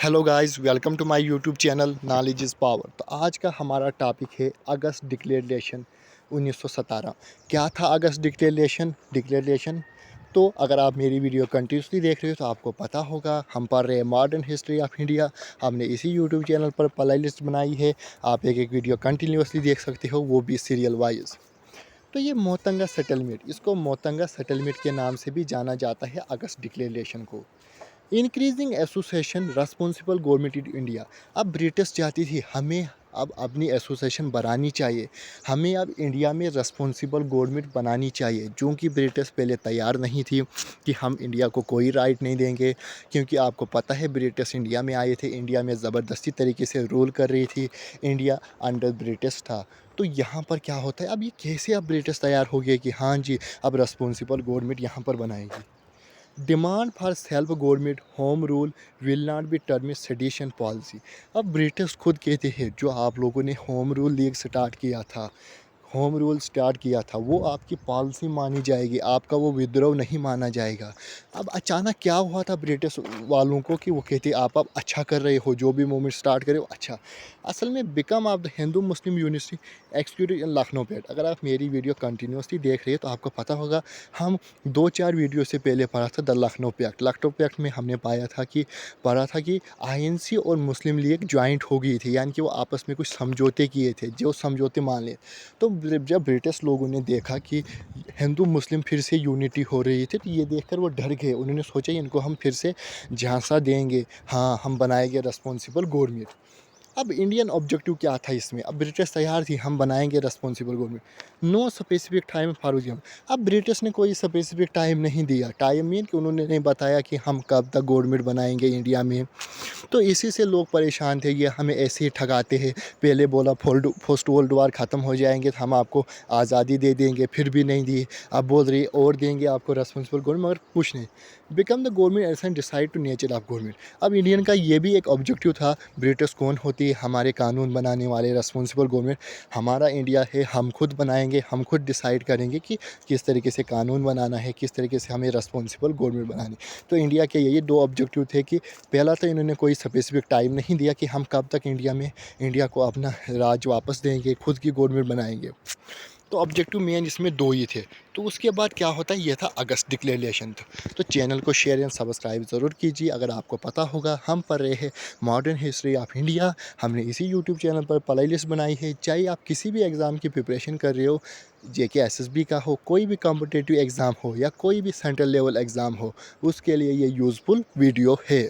Hello guys, welcome to my YouTube channel knowledge is power. तो आज का हमारा टॉपिक है अगस्त डिक्लेरेशन 1917। क्या था अगस्त डिक्लेरेशन? तो अगर आप मेरी वीडियो कंटिन्यूसली देख रहे हो तो आपको पता होगा, हम पढ़ रहे हैं मॉडर्न हिस्ट्री ऑफ इंडिया। हमने इसी यूट्यूब चैनल पर प्ले लिस्ट बनाई है। आप एक एक वीडियो कंटिन्यूसली देख सकते हो, वो भी सीरियल वाइज। तो ये मोतंगा सेटलमेंट, इसको मोतंगा सेटलमेंट के नाम से भी जाना जाता है अगस्त डिक्लेरेशन को। Increasing association responsible government in India. अब ब्रिटिश चाहती थी हमें अब अपनी एसोसिएशन बढ़ानी चाहिए, हमें अब इंडिया में रेस्पॉन्सिबल गवर्नमेंट बनानी चाहिए, जो कि ब्रिटिश पहले तैयार नहीं थी कि हम इंडिया को कोई राइट नहीं देंगे। क्योंकि आपको पता है ब्रिटिश इंडिया में आए थे, इंडिया में ज़बरदस्ती तरीके से रूल कर रही थी, इंडिया अंडर ब्रिटिश था। तो यहाँ पर क्या होता है, अब ये कैसे अब ब्रिटिश तैयार हो गए कि हाँ जी अब रेस्पॉन्सिबल गवर्नमेंट यहाँ पर बनाएगी। Demand for self government home rule will not be term sedition policy. अब ब्रिटिश खुद कहते हैं जो आप लोगों ने होम रूल लीग स्टार्ट किया था, होम रूल स्टार्ट किया था, वो आपकी पॉलिसी मानी जाएगी, आपका वो विद्रोह नहीं माना जाएगा। अब अचानक क्या हुआ था ब्रिटिश वालों को कि वो कहते आप अब अच्छा कर रहे हो, जो भी मूवमेंट स्टार्ट करे हो अच्छा। असल में become of the Hindu Muslim university executive in Lucknow पेट। अगर आप मेरी वीडियो कंटिन्यूसली देख रहे हो तो आपको पता होगा, हम 2-4 वीडियो से पहले पढ़ा था the Lucknow pact. Lucknow pact में हमने पढ़ा था कि आईएनसी और मुस्लिम लीग ज्वाइंट हो गई थी, यानी कि वो आपस में कुछ समझौते किए थे, जो समझौते मान लिए। तो जब ब्रिटिश लोगों ने देखा कि हिंदू मुस्लिम फिर से यूनिटी हो रही थी, तो ये देखकर वो डर गए। उन्होंने सोचा इनको हम फिर से झांसा देंगे, हाँ हम बनाएंगे रेस्पॉन्सिबल गवर्नमेंट। अब इंडियन ऑब्जेक्टिव क्या था इसमें, अब ब्रिटिश तैयार थी हम बनाएंगे responsible government, no specific time for exam. अब ब्रिटिश ने कोई स्पेसिफिक टाइम नहीं दिया, टाइम मीन कि उन्होंने नहीं बताया कि हम कब तक गवर्नमेंट बनाएंगे इंडिया में। तो इसी से लोग परेशान थे, ये हमें ऐसे ही ठगाते हैं। पहले बोला फर्स्ट वर्ल्ड वार ख़त्म हो जाएंगे तो हम आपको आज़ादी दे देंगे, फिर भी नहीं दी। अब बोल रही और देंगे आपको रेस्पॉन्सिबल गवर्नमेंट, मगर कुछ नहीं। Become the government and decide to nature of government. अब इंडियन का ये भी एक ऑब्जेक्टिव था, ब्रिटिश कौन होती है, हमारे कानून बनाने वाले, रेस्पॉन्सिबल गवर्नमेंट। हमारा इंडिया है, हम खुद बनाएंगे, हम खुद डिसाइड करेंगे कि किस तरीके से कानून बनाना है, किस तरीके से हमें रेस्पॉन्सिबल गवर्नमेंट बनानी। तो इंडिया के यही दो ऑब्जेक्टिव थे कि पहला तो इन्होंने कोई स्पेसिफिक टाइम नहीं दिया कि हम कब तक इंडिया को अपना राज वापस देंगे, खुद की गवर्नमेंट बनाएंगे। तो ऑब्जेक्टिव मेन इसमें दो ही थे। तो उसके बाद क्या होता है, ये था अगस्त डिक्लेरेशन। तो चैनल को शेयर एंड सब्सक्राइब ज़रूर कीजिए। अगर आपको पता होगा, हम पढ़ रहे हैं मॉडर्न हिस्ट्री ऑफ इंडिया। हमने इसी यूट्यूब चैनल पर प्ले लिस्ट बनाई है। चाहे आप किसी भी एग्ज़ाम की प्रिपरेशन कर रहे हो, जेके एसएसबी का हो, कोई भी कॉम्पिटिटिव एग्ज़ाम हो या कोई भी सेंट्रल लेवल एग्ज़ाम हो, उसके लिए ये यूज़फुल वीडियो है।